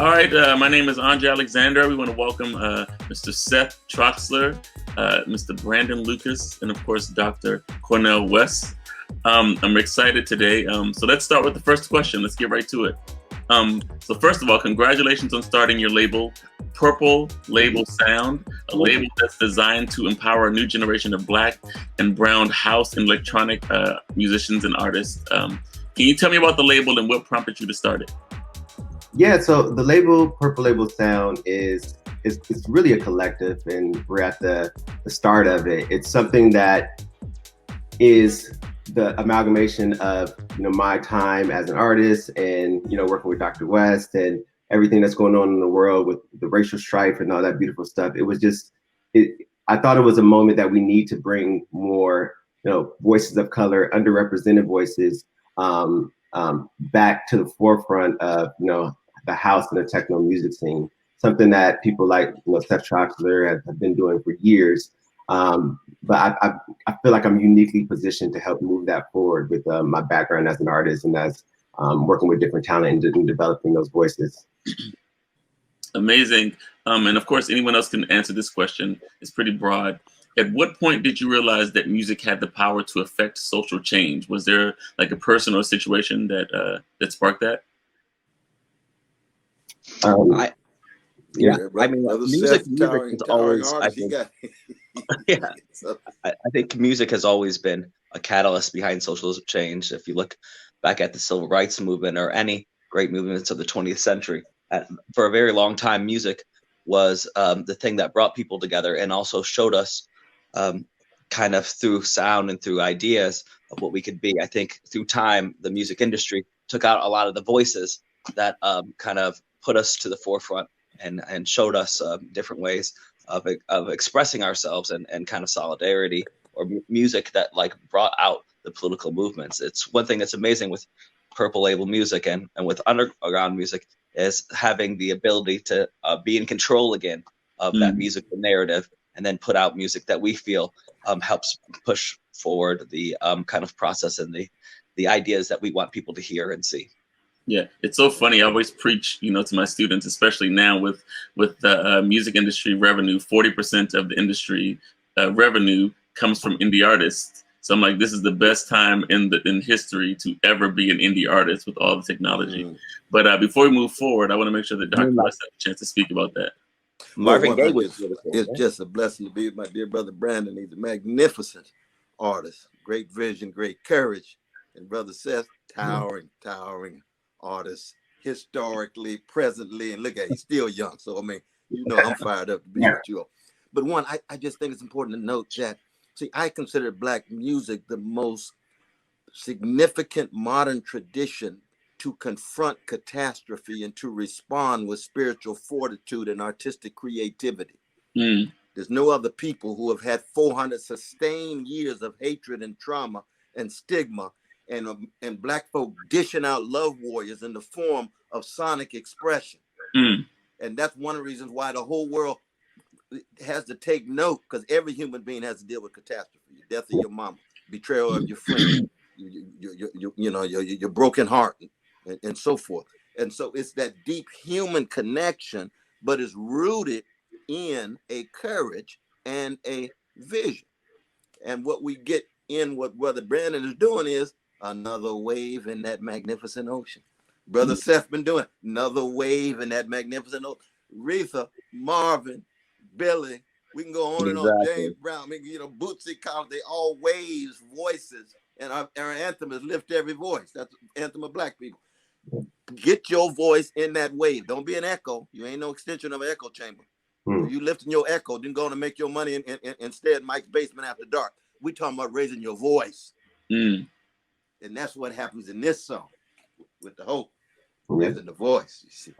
All right, my name is Andrae Alexander. We want to welcome Mr. Seth Troxler, Mr. Brandon Lucas, and of course, Dr. Cornel West. I'm excited today. So let's start with the first question. Let's get right to it. So first of all, congratulations on starting your label, Purple Label Sound, a label that's designed to empower a new generation of Black and Brown house and electronic musicians and artists. Can you tell me about the label and what prompted you to start it? Yeah, so the label Purple Label Sound is it's really a collective, and we're at the start of it. It's something that is the amalgamation of my time as an artist and working with Dr. West and everything that's going on in the world with the racial strife and all that beautiful stuff. It was just I thought it was a moment that we need to bring more voices of color, underrepresented voices back to the forefront of the house and the techno music scene, something that people like Seth Troxler have been doing for years. But I feel like I'm uniquely positioned to help move that forward with my background as an artist and as working with different talent and developing those voices. Amazing. And of course, anyone else can answer this question. It's pretty broad. At what point did you realize that music had the power to affect social change? Was there like a person or a situation that sparked that? I mean, music has always, I think, yeah, I think music has always been a catalyst behind social change. If you look back at the civil rights movement or any great movements of the 20th century, for a very long time, music was the thing that brought people together and also showed us kind of through sound and through ideas of what we could be. I think through time, the music industry took out a lot of the voices that kind of put us to the forefront and showed us different ways of expressing ourselves and kind of solidarity or music that like brought out the political movements. It's one thing that's amazing with Purple Label music and with underground music is having the ability to be in control again of that musical narrative and then put out music that we feel helps push forward the kind of process and the ideas that we want people to hear and see. Yeah, it's so funny. I always preach, to my students, especially now with the music industry revenue. 40% of the industry revenue comes from indie artists. So I'm like, this is the best time in history to ever be an indie artist with all the technology. But before we move forward, I want to make sure that Dr. West has a chance to speak about that. Marvin Gaye was it's just a blessing to be with my dear brother Brandon. He's a magnificent artist, great vision, great courage, and brother Seth, towering artist, historically, presently, and look at he's still young. So I mean, I'm fired up to be with you all. But one, I just think it's important to note that I consider Black music the most significant modern tradition to confront catastrophe and to respond with spiritual fortitude and artistic creativity. There's no other people who have had 400 sustained years of hatred and trauma and stigma and Black folk dishing out love warriors in the form of sonic expression. And that's one of the reasons why the whole world has to take note, because every human being has to deal with catastrophe: the death of your mama, betrayal of your friend, your broken heart, and so forth. And so it's that deep human connection, but it's rooted in a courage and a vision. And what we get in what Brother Brandon is doing is another wave in that magnificent ocean. Brother Seth been doing another wave in that magnificent ocean. Retha, Marvin, Billy, we can go on and on. James Brown, Bootsy Collins, they all waves, voices, and our anthem is lift every voice. That's the anthem of Black people. Get your voice in that wave. Don't be an echo. You ain't no extension of an echo chamber. If you lifting your echo, then go on and make your money and stay at Mike's basement after dark. We talking about raising your voice. And that's what happens in this song with the hope, raising the voice. You see.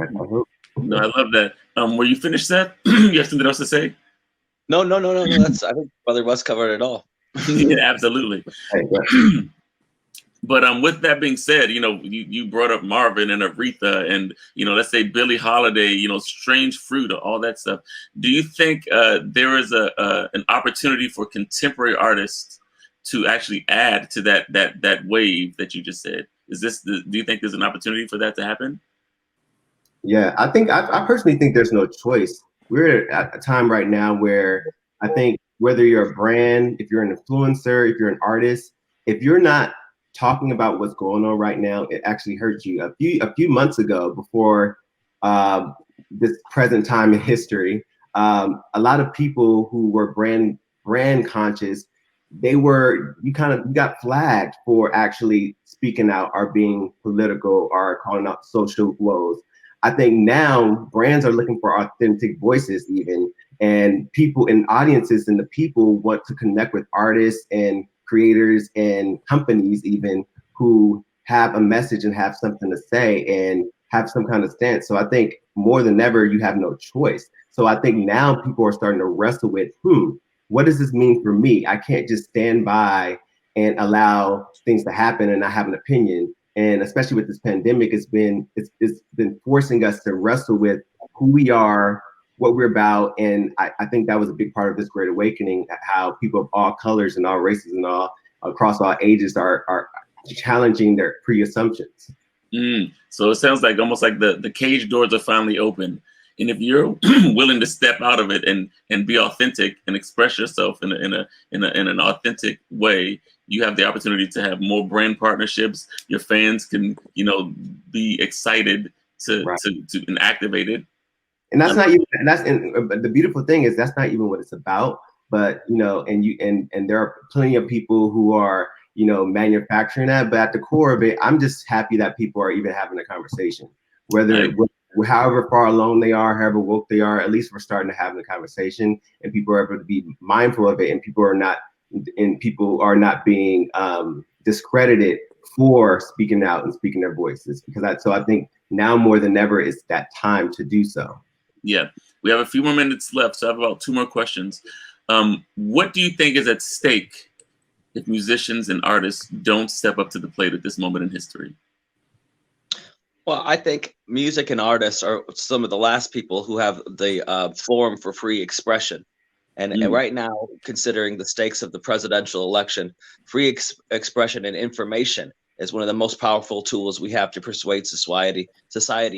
No, I love that. Were you finished, Seth? You have something else to say? No. That's I think Brother West covered it all. Yeah, absolutely. But with that being said, you brought up Marvin and Aretha and, let's say Billie Holiday, Strange Fruit, all that stuff. Do you think there is an opportunity for contemporary artists to actually add to that wave that you just said? Do you think there's an opportunity for that to happen? Yeah, I personally think there's no choice. We're at a time right now where I think whether you're a brand, if you're an influencer, if you're an artist, if you're not talking about what's going on right now, it actually hurts you. A few months ago, before uh, this present time in history, a lot of people who were brand conscious, you got flagged for actually speaking out or being political or calling out social woes. I think now brands are looking for authentic voices even, and people and audiences and the people want to connect with artists and creators and companies even who have a message and have something to say and have some kind of stance. So I think more than ever, you have no choice. So I think now people are starting to wrestle with, what does this mean for me? I can't just stand by and allow things to happen and not have an opinion. And especially with this pandemic, it's been forcing us to wrestle with who we are, what we're about. And I think that was a big part of this Great Awakening, how people of all colors and all races and all across all ages are challenging their pre-assumptions. So it sounds like almost like the cage doors are finally open. And if you're willing to step out of it and be authentic and express yourself in an authentic way, you have the opportunity to have more brand partnerships. Your fans can, be excited to and activated. And that's not even but the beautiful thing is that's not even what it's about. But and there are plenty of people who are manufacturing that. But at the core of it, I'm just happy that people are even having a conversation, however far along they are, however woke they are. At least we're starting to have the conversation, and people are able to be mindful of it, and people are not being discredited for speaking out and speaking their voices. So I think now more than ever is that time to do so. Yeah, we have a few more minutes left, so I have about 2 more questions. What do you think is at stake if musicians and artists don't step up to the plate at this moment in history? Well, I think music and artists are some of the last people who have the forum for free expression. And right now, considering the stakes of the presidential election, free expression and information is one of the most powerful tools we have to persuade society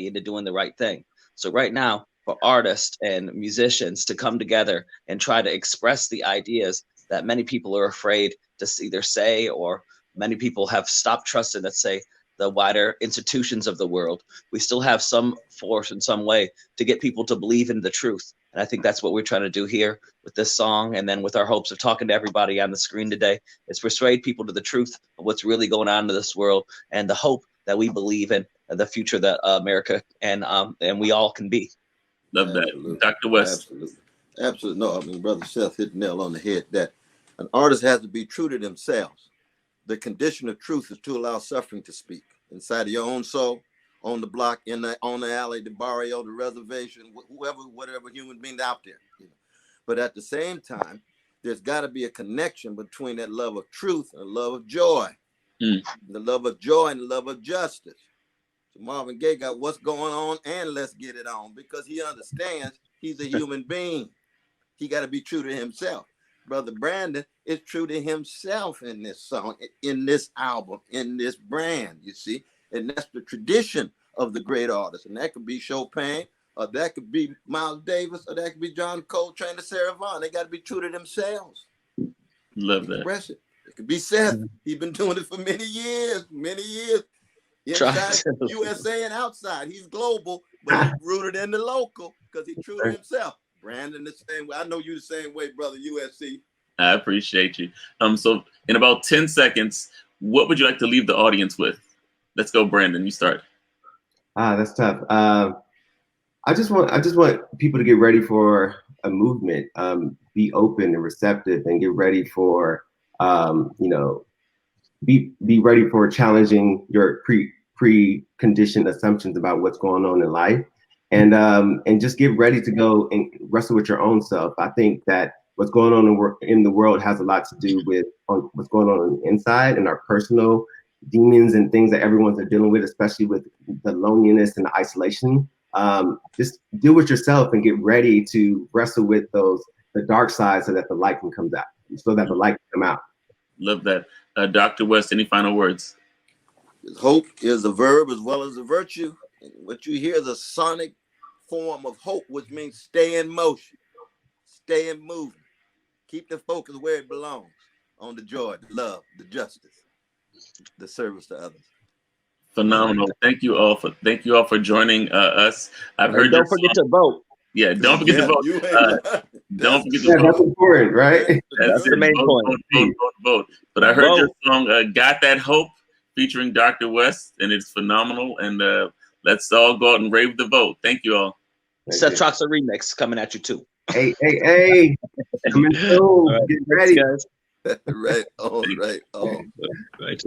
into doing the right thing. So right now, for artists and musicians to come together and try to express the ideas that many people are afraid to either say, or many people have stopped trusting, let's say, the wider institutions of the world, we still have some force in some way to get people to believe in the truth. And I think that's what we're trying to do here with this song. And then with our hopes of talking to everybody on the screen today, is persuade people to the truth of what's really going on in this world and the hope that we believe in the future that America and we all can be. Love that. Dr. West. Absolutely. No, I mean, Brother Seth hit the nail on the head that an artist has to be true to themselves. The condition of truth is to allow suffering to speak inside of your own soul, on the block, on the alley, the barrio, the reservation, whatever human being out there. But at the same time, there's got to be a connection between that love of truth and the love of joy, the love of joy and the love of justice. So Marvin Gaye got what's going on and let's get it on, because he understands he's a human being. He got to be true to himself. Brother Brandon is true to himself in this song, in this album, in this brand, you see. And that's the tradition of the great artists. And that could be Chopin, or that could be Miles Davis, or that could be John Coltrane or Sarah Vaughan. They got to be true to themselves. Love that. Express it. It could be Seth. He's been doing it for many years. Inside USA and outside. He's global, but he's rooted in the local because he's true to himself. Brandon, the same way. I know you the same way, brother. USC. I appreciate you. So in about 10 seconds, what would you like to leave the audience with? Let's go, Brandon. You start. That's tough. I just want people to get ready for a movement. Be open and receptive, and get ready for be ready for challenging your preconditioned assumptions about what's going on in life. And just get ready to go and wrestle with your own self. I think that what's going on in the world has a lot to do with what's going on inside and our personal demons and things that everyone's dealing with, especially with the loneliness and the isolation. Just deal with yourself and get ready to wrestle with the dark side so that the light can come out. Love that. Dr. West, any final words? Hope is a verb as well as a virtue. What you hear is a sonic form of hope, which means stay in motion, stay in movement, keep the focus where it belongs, on the joy, the love, the justice, the service to others. Phenomenal. Thank you all for joining us. I've heard. Don't forget to vote. Yeah, don't forget to vote. Don't forget to vote. That's important, right? That's the main point. Vote. But I heard your song, "Got That Hope," featuring Dr. West, and it's phenomenal. And let's all go out and rave the vote. Thank you all. Seth Troxler remix coming at you too. Hey. Coming soon. Right. Get ready. Guys. Right. All right. Right.